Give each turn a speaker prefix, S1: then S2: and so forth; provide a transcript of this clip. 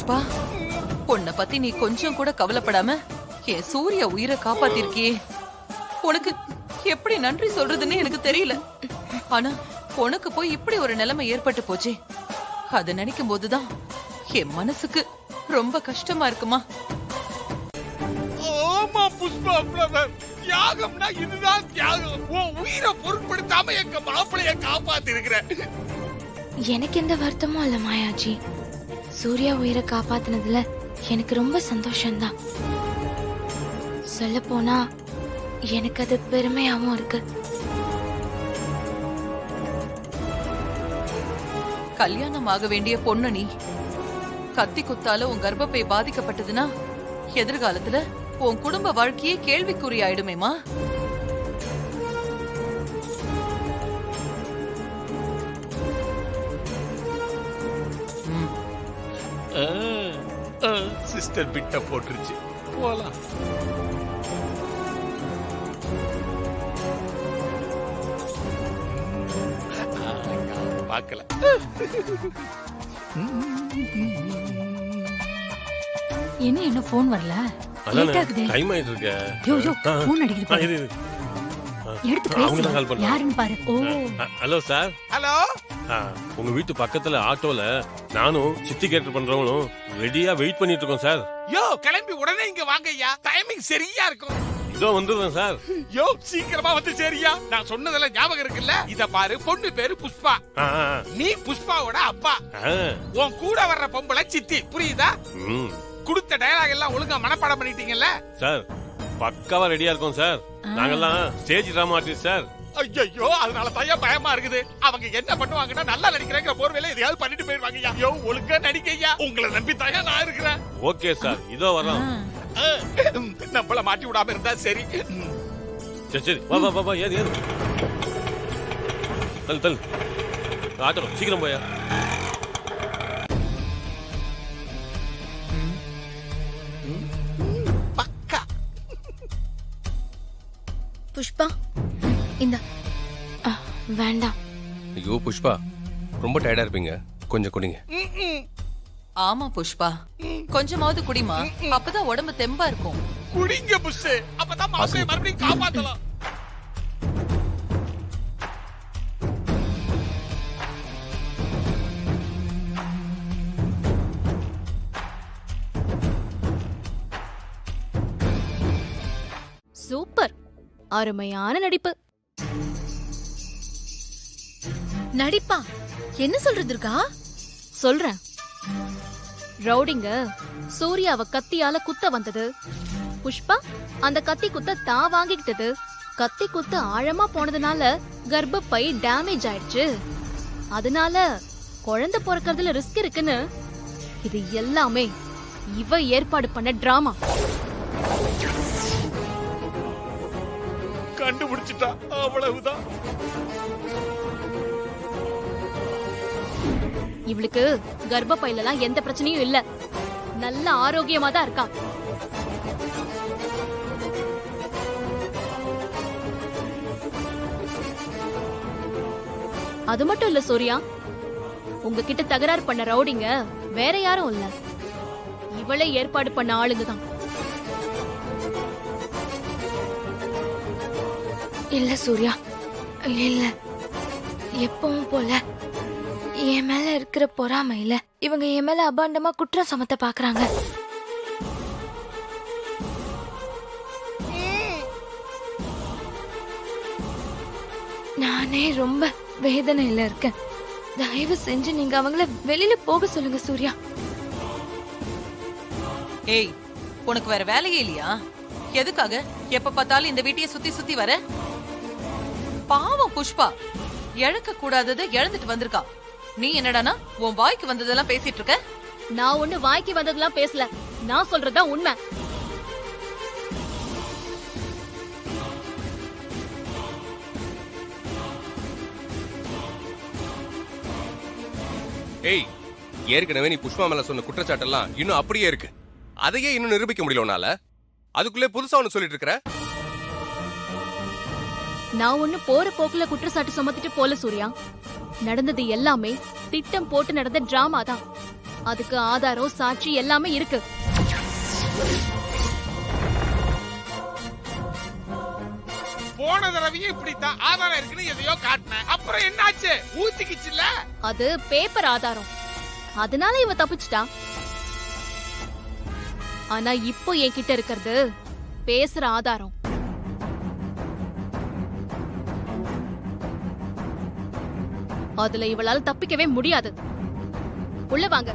S1: புஷ்பா, உன்னை பத்தி நீ கொஞ்சம் கூட கவலைப்படாம என் சூர்யா உயிரை காப்பாத்திருக்கியே. உனக்கு எப்படி நன்றி சொல்றதுன்னு எனக்கு தெரியல. ஆனா உனக்கு போய் இப்படி ஒரு நிலைமை ஏற்பட்டு போச்சே, அத நினைக்கும் போதுதான் என் மனசுக்கு ரொம்ப கஷ்டமா இருக்குமா.
S2: ஆமா புஷ்பா பிரதர், தியாகம்னா இதுதான் தியாகம். உன் உயிரை பொருட்படுத்தாம எங்க மாப்பிளைய காப்பாத்தி இருக்கிற.
S3: எனக்கு எந்த வருத்தமும் இல்ல மாயாஜி. சூர்யா உயிரை காப்பாத்தினதுல எனக்கு ரொம்ப சந்தோஷம்தான். சொல்ல போனா எனக்கு அது பெருமையாவும் இருக்கு.
S1: கல்யாணம் ஆக வேண்டிய பொண்ணு நீ. கத்தி குத்தால உன் கர்ப்பப்பை பாதிக்கப்பட்டதுன்னா எதிர்காலத்துல உன் குடும்ப வாழ்க்கையே கேள்விக்குறி ஆயிடுமேமா.
S2: சிஸ்டர் பிட்ட போட்டுருச்சு, போலாம். பார்க்கல.
S4: என்ன போன் வரல?
S5: டைம் ஆயிட்டு இருக்கு.
S4: யோ யோ போன் அடிக்குது. எடுத்து பேசு. யாருன்னு பாரு. ஓ
S5: ஹலோ சார்.
S2: ஹலோ.
S5: உங்க வீட்டு பக்கத்துல ஆட்டோல நானும் சித்தி கேட்டு பண்றவனும் ரெடியா வெயிட் பண்ணிட்டு இருக்கோம் சார்.
S2: யோ கிளம்பி உடனே இங்க வாங்க ஐயா, டைமிங் சரியா இருக்கும்.
S5: இதோ வந்துடுறேன் சார்.
S2: யோ சீக்கிரமா வந்து சரியா. நான் சொன்னதெல்லாம் ஞாபகம் இருக்குல்ல? இத பாரு, பொண்ணு பேரு புஷ்பா. நீ புஷ்பாவோட அப்பா. உன் கூட வர்ற பொம்பளை சித்தி, புரியுதா? கொடுத்த டயலாக் எல்லாம் ஒழுங்கா மனப்பாடம் பண்ணிட்டீங்கல்ல
S5: சார்? பக்காவா ரெடியா இருக்கோம் சார். நாங்கெல்லாம் ஸ்டேஜ் டிராமா ஆர்டிஸ்ட் சார்.
S2: ஐயோ, அதனால தான் பயமா இருக்குது. அவங்க என்ன பண்ணுவாங்கன்னா நல்லா நடிக்கிறேங்கிற போர்வேல எதையாவது பண்ணிட்டு போயிடுவாங்க. ஐயோ ஒழுங்கா நடிக்கையா, உங்களை நம்பி தான் நான் இருக்கிறேன்.
S5: ஓகே சார், இதோ வரோம்.
S2: நம்மள மாட்டி விடாம இருந்தா சரி.
S5: சரி சரி, வா வா வா, ஏறு ஏறு. தல் தல் ஆட்டோ, சீக்கிரம் போயா.
S2: பக்கா.
S3: புஷ்பா இந்த வேண்டாம்.
S6: ஐயோ புஷ்பா, ரொம்ப டயர்டா இருப்பீங்க, கொஞ்சம் குடிங்க.
S1: ஆமா புஷ்பா, கொஞ்சமாவது குடிமா, அப்பதான் உடம்பு தெம்பா இருக்கும்.
S2: குடிங்க புஷ், அப்பதான் மாப்பிளைய மறுபடியும் காப்பாத்தலாம்.
S4: சூப்பர், அருமையான நடிப்பு.
S3: நடிப்பா? என்ன சொல்றது இருக்கா?
S4: சொல்றேன். ரவுடிங்க சூர்யாவை கத்தியால குத்த வந்தது. புஷ்பா அந்த கத்தி குத்த தான் வாங்கிக்கிட்டது. கத்தி குத்து ஆழமா போனதுனால கர்ப்பப்பை டேமேஜ் ஆயிடுச்சு. அதனால குழந்தை பிறக்கிறதுல ரிஸ்க் இருக்குன்னு இது எல்லாமே இவ ஏற்பாடு பண்ண டிராமா.
S2: கண்டுபிடிச்சிட்டா, அவ்வளவுதான்.
S4: இவளுக்கு கர்ப்பப்பையில எல்லாம் எந்த பிரச்சனையும் இல்ல, நல்ல ஆரோக்கியமா தான் இருக்கா. அது மட்டும் இல்ல சூர்யா, உங்ககிட்ட தகராறு பண்ண ரவுடிங்க வேற யாரும் இல்ல, இவளே ஏற்பாடு பண்ண ஆளுங்க தான்.
S3: இல்ல சூர்யா, இல்ல. எப்பவும் போல என் மேல இருக்கிற பொறாமையில இவங்க என் மேல அபாண்டமா குற்றம் சமத்த பாக்குறாங்க. நானே ரொம்ப வேதனையில இருக்கேன். தயவு செஞ்சு நீங்க அவங்கள வெளியில போக சொல்லுங்க சூர்யா.
S1: ஏய், உனக்கு வேற வேலையே இல்லையா? எதுக்காக எப்ப பார்த்தாலும் இந்த வீட்டையே சுத்தி சுத்தி வர? பாவம் புஷ்பா, இழக்க கூடாததை இழந்துட்டு வந்திருக்கா. நீ என்னடானா உன் வாய்க்கு வந்ததெல்லாம் பேசிட்டு இருக்க?
S4: நான் ஒண்ணு வாய்க்கு வந்ததெல்லாம் பேசல, நான் சொல்றதுதான் உண்மை.
S6: ஏய், ஏற்கனவே நீ புஷ்பா மேல சொன்ன குற்றச்சாட்டெல்லாம் இன்னும் அப்படியே இருக்கு. அதையே இன்னும் நிரூபிக்க முடியல உன்னால. அதுக்குள்ளே புதுசா ஒண்ணு சொல்லிட்டு இருக்கற.
S4: நான் ஒண்ணு போற போக்குல குற்றச்சாட்டு சுமத்திட்டு போல சூர்யா. நடந்தது எல்லாமே திட்டம் போட்டு நடந்த டிராமா தான். அதுக்கு ஆதாரம் சாட்சி எல்லாமே இருக்கு.
S2: போன தடவையும் இப்படித்தான் ஆதாரம் இருக்குன்னு எதையோ காட்டினேன். அப்புறம் என்னாச்சு? ஊத்திக்கிச்சுல.
S4: அது பேப்பர் ஆதாரம், அதனால இவ தப்பிச்சிட்டா. ஆனா இப்போ என்கிட்ட இருக்கிறது பேசுற ஆதாரம். அதுல இவளால தப்பிக்கவே முடியாது. உள்ள வாங்க.